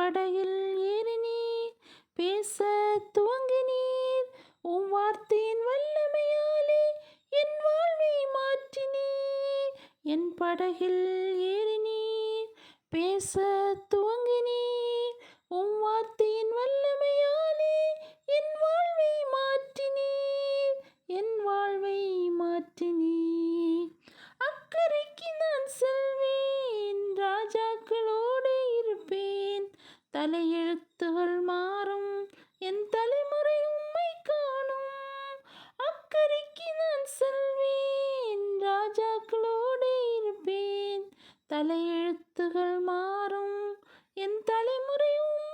படகில் ஏறினீர், பேச துவங்கினீர். உம் வார்த்தையின் வல்லமையாலே என் வாழ்வை மாற்றினீர். என் படகில் ஏறினீர், பேச துவங்கினீர். உம் வார்த்தையின் வல்லமையாலே என் வாழ்வை மாற்றினீர். என் வாழ்வை மாற்றினீர். அக்கறைக்கு நான் செல்வேன், ராஜாக்களோடு இருப்பேன். தலையெழுத்துகள் மாறும், என் தலைமுறை உம்மை காணும். அக்கறைக்கு நான் செல்வேன், ராஜாக்களோடு இருப்பேன். தலையெழுத்துகள் மாறும், என் தலைமுறை உம்மை